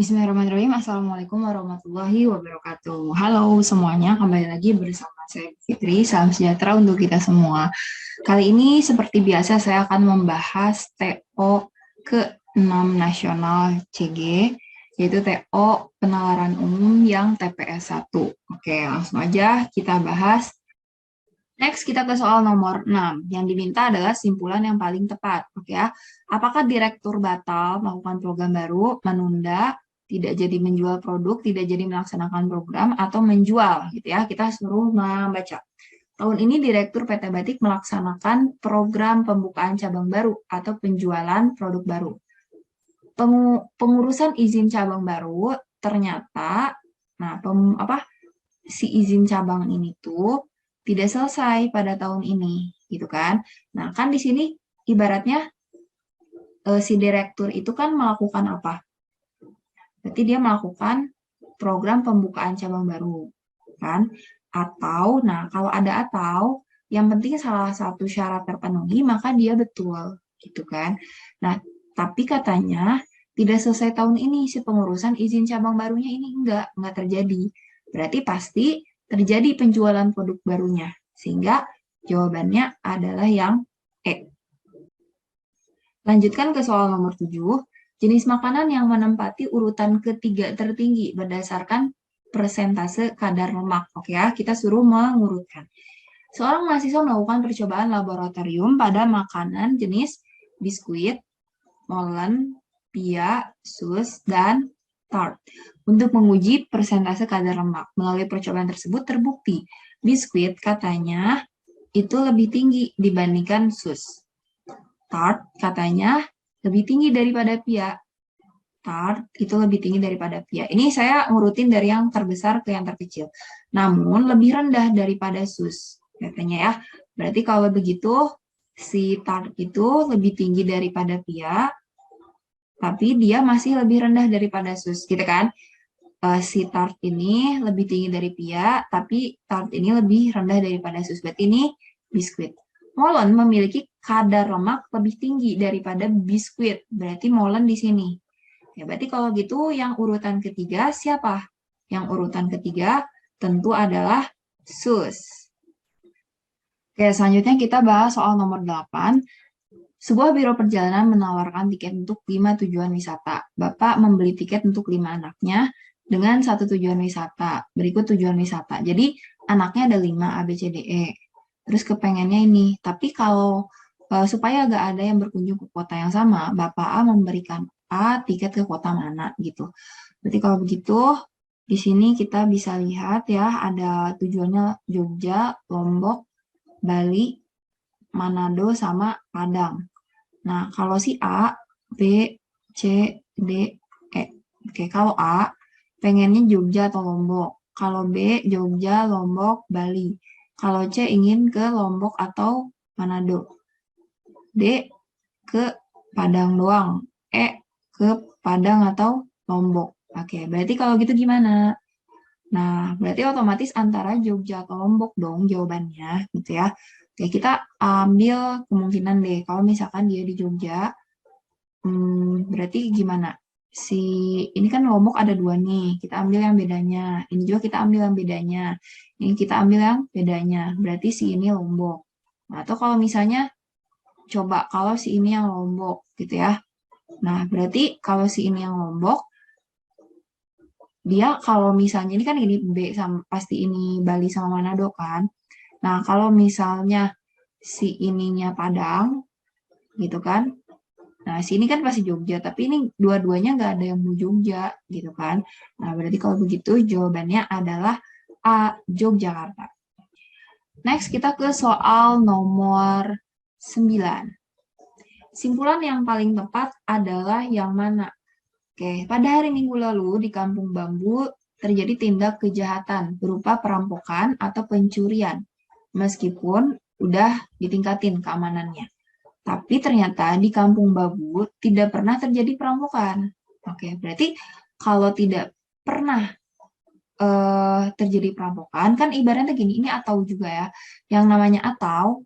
Bismillahirrahmanirrahim. Assalamualaikum warahmatullahi wabarakatuh. Halo semuanya, kembali lagi bersama saya Fitri. Salam sejahtera untuk kita semua. Kali ini seperti biasa saya akan membahas TO ke-6 nasional CG, yaitu TO penalaran umum yang TPS 1. Oke, langsung aja kita bahas. Next, kita ke soal nomor 6. Yang diminta adalah simpulan yang paling tepat. Oke ya. Apakah direktur batal melakukan program baru, menunda, tidak jadi menjual produk, tidak jadi melaksanakan program, atau menjual, gitu ya. Kita suruh membaca. Tahun ini Direktur PT Batik melaksanakan program pembukaan cabang baru atau penjualan produk baru. Pengurusan izin cabang baru ternyata, si izin cabang ini tuh tidak selesai pada tahun ini, gitu kan? Nah, kan di sini ibaratnya si direktur itu kan melakukan apa? Berarti dia melakukan program pembukaan cabang baru, kan? Atau, nah kalau ada atau, yang penting salah satu syarat terpenuhi, maka dia betul, gitu kan? Nah, tapi katanya tidak selesai tahun ini si pengurusan izin cabang barunya ini enggak terjadi. Berarti pasti terjadi penjualan produk barunya, sehingga jawabannya adalah yang E. Lanjutkan ke soal nomor 7. Jenis makanan yang menempati urutan ketiga tertinggi berdasarkan persentase kadar lemak. Oke ya, kita suruh mengurutkan. Seorang mahasiswa melakukan percobaan laboratorium pada makanan jenis biskuit, molen, pia, sus, dan tart untuk menguji persentase kadar lemak. Melalui percobaan tersebut terbukti biskuit katanya itu lebih tinggi dibandingkan sus. Tart katanya lebih tinggi daripada pia. Tart itu lebih tinggi daripada pia. Ini saya ngurutin dari yang terbesar ke yang terkecil. Namun lebih rendah daripada sus. Katanya ya. Berarti kalau begitu si tart itu lebih tinggi daripada pia, tapi dia masih lebih rendah daripada sus, gitu kan? Si tart ini lebih tinggi dari pia, tapi tart ini lebih rendah daripada sus. Berarti ini biskuit. Molen memiliki kadar lemak lebih tinggi daripada biskuit. Berarti molen di sini. Ya, berarti kalau gitu yang urutan ketiga siapa? Yang urutan ketiga tentu adalah sus. Oke, selanjutnya kita bahas soal nomor 8. Sebuah biro perjalanan menawarkan tiket untuk 5 tujuan wisata. Bapak membeli tiket untuk 5 anaknya dengan satu tujuan wisata. Berikut tujuan wisata. Jadi anaknya ada 5 A, B, C, D, E. Terus kepengennya ini. Tapi kalau supaya gak ada yang berkunjung ke kota yang sama, Bapak A memberikan A tiket ke kota mana gitu. Berarti kalau begitu, di sini kita bisa lihat ya, ada tujuannya Jogja, Lombok, Bali, Manado, sama Padang. Nah, kalau si A, B, C, D, E. Oke, kalau A, pengennya Jogja atau Lombok. Kalau B, Jogja, Lombok, Bali. Kalau C, ingin ke Lombok atau Manado. D, ke Padang doang. E, ke Padang atau Lombok. Oke, berarti kalau gitu gimana? Nah, berarti otomatis antara Jogja atau Lombok dong jawabannya, gitu ya. Oke, kita ambil kemungkinan deh. Kalau misalkan dia di Jogja, berarti gimana? Ini kan Lombok ada 2 nih. Kita ambil yang bedanya. Ini juga kita ambil yang bedanya. Ini kita ambil yang bedanya. Berarti si ini Lombok. Nah, atau kalau misalnya, coba kalau si ini yang Lombok, gitu ya. Nah, berarti kalau si ini yang Lombok, dia kalau misalnya ini kan ini B sama pasti ini Bali sama Manado kan. Nah, kalau misalnya si ininya Padang gitu kan. Nah, sini kan pasti Jogja, tapi ini dua-duanya nggak ada yang mau Jogja gitu kan. Nah, berarti kalau begitu jawabannya adalah A, Yogyakarta. Next, kita ke soal nomor 9. Simpulan yang paling tepat adalah yang mana? Oke, pada hari Minggu lalu di Kampung Bambu terjadi tindak kejahatan berupa perampokan atau pencurian, meskipun udah ditingkatin keamanannya. Tapi ternyata di Kampung Bambu tidak pernah terjadi perampokan. Oke, berarti kalau tidak pernah terjadi perampokan, kan ibaratnya gini, ini atau juga ya. Yang namanya atau,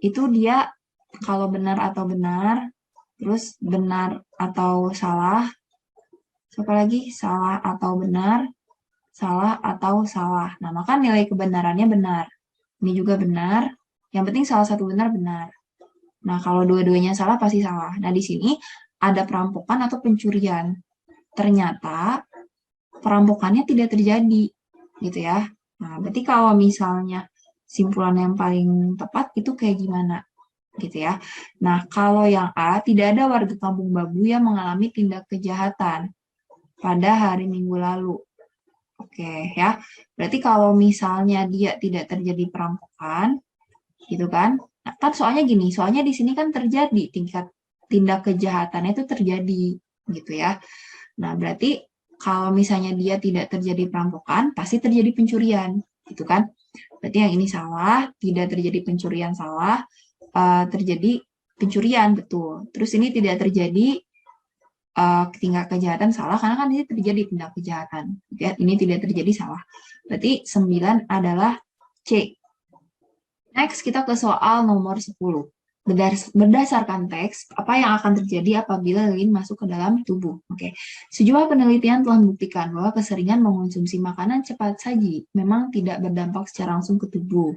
itu dia kalau benar atau benar, terus benar atau salah, Apa lagi? Salah atau benar, salah atau salah. Nah, maka nilai kebenarannya benar. Ini juga benar. Yang penting salah satu benar. Nah, kalau dua-duanya salah pasti salah. Nah, di sini ada perampokan atau pencurian. Ternyata perampokannya tidak terjadi, gitu ya. Nah, berarti kalau misalnya simpulan yang paling tepat itu kayak gimana, gitu ya. Nah, kalau yang A, tidak ada warga Kampung Babu yang mengalami tindak kejahatan pada hari Minggu lalu. Oke, ya. Berarti kalau misalnya dia tidak terjadi perampokan, gitu kan? Nah, kan soalnya gini, soalnya di sini kan terjadi tingkat tindak kejahatannya itu terjadi, gitu ya. Nah, berarti kalau misalnya dia tidak terjadi perampokan, pasti terjadi pencurian, gitu kan? Berarti yang ini salah, tidak terjadi pencurian salah, terjadi pencurian, betul. Terus ini tidak terjadi tindak kejahatan salah, karena kan ini terjadi tindak kejahatan. Ya, ini tidak terjadi salah. Berarti 9 adalah C. Next, kita ke soal nomor 10. Berdasarkan teks, apa yang akan terjadi apabila lilin masuk ke dalam tubuh? Oke. Sejumlah penelitian telah membuktikan bahwa keseringan mengonsumsi makanan cepat saji memang tidak berdampak secara langsung ke tubuh.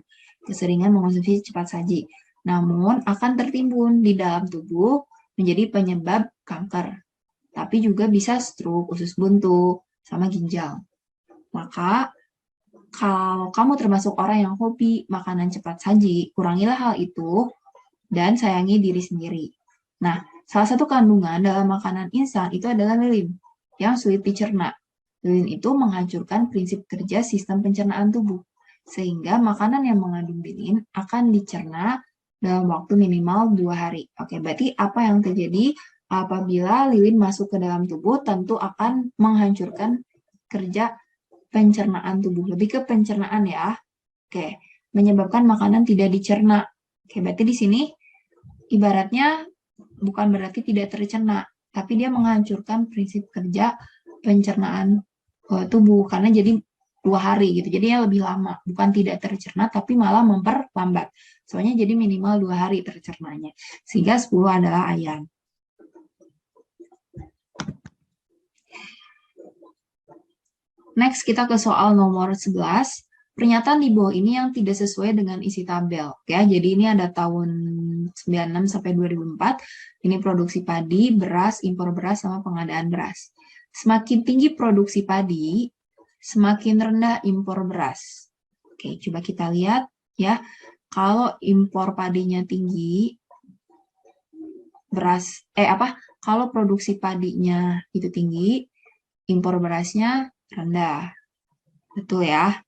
Keseringan mengonsumsi cepat saji, namun akan tertimbun di dalam tubuh menjadi penyebab kanker. Tapi juga bisa stroke, usus buntu, sama ginjal. Maka kalau kamu termasuk orang yang hobi makanan cepat saji, kurangilah hal itu dan sayangi diri sendiri. Nah, salah satu kandungan dalam makanan instan itu adalah lilin yang sulit dicerna. Lilin itu menghancurkan prinsip kerja sistem pencernaan tubuh, sehingga makanan yang mengandung lilin akan dicerna dalam waktu minimal 2 hari. Oke, berarti apa yang terjadi apabila lilin masuk ke dalam tubuh tentu akan menghancurkan kerja pencernaan tubuh. Lebih ke pencernaan ya. Oke, menyebabkan makanan tidak dicerna. Oke, berarti di sini ibaratnya bukan berarti tidak tercerna, tapi dia menghancurkan prinsip kerja pencernaan tubuh karena jadi 2 hari gitu. Jadi lebih lama, bukan tidak tercerna tapi malah memperlambat. Soalnya jadi minimal 2 hari tercernanya. Sehingga 10 adalah ayan. Next, kita ke soal nomor 11. Pernyataan di bawah ini yang tidak sesuai dengan isi tabel. Ya, jadi ini ada tahun 96 sampai 2004. Ini produksi padi, beras, impor beras, sama pengadaan beras. Semakin tinggi produksi padi, semakin rendah impor beras. Oke, coba kita lihat ya. Kalau impor padinya tinggi, beras, kalau produksi padinya itu tinggi, impor berasnya rendah. Betul ya?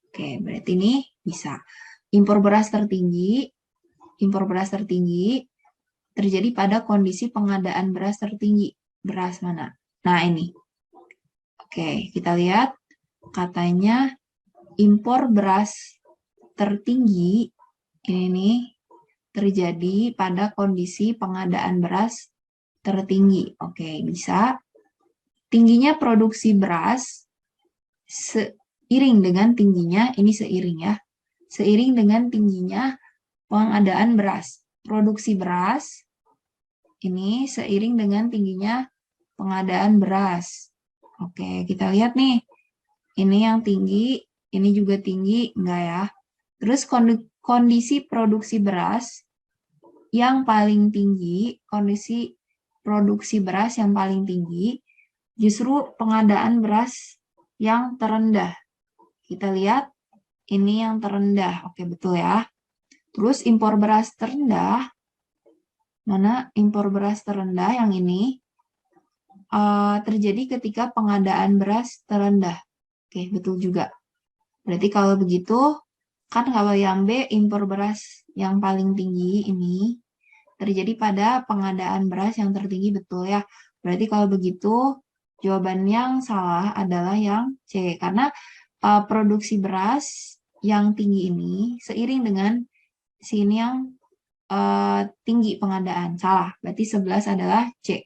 Oke, berarti ini bisa. Impor beras tertinggi terjadi pada kondisi pengadaan beras tertinggi. Beras mana? Nah, ini. Oke, kita lihat. Katanya impor beras tertinggi ini nih terjadi pada kondisi pengadaan beras tertinggi. Oke, bisa. Tingginya produksi beras seiring dengan tingginya, ini seiring ya, seiring dengan tingginya pengadaan beras. Produksi beras ini seiring dengan tingginya pengadaan beras. Oke, kita lihat nih. Ini yang tinggi, ini juga tinggi, enggak ya? Terus kondisi produksi beras yang paling tinggi, kondisi produksi beras yang paling tinggi, justru pengadaan beras yang terendah. Kita lihat, ini yang terendah. Oke, betul ya. Terus impor beras terendah, mana impor beras terendah yang ini, terjadi ketika pengadaan beras terendah. Oke, betul juga. Berarti kalau begitu, kan kalau yang B, impor beras yang paling tinggi ini, terjadi pada pengadaan beras yang tertinggi, betul ya. Berarti kalau begitu, jawaban yang salah adalah yang C. Karena produksi beras yang tinggi ini seiring dengan sini yang tinggi pengadaan. Salah. Berarti 11 adalah C.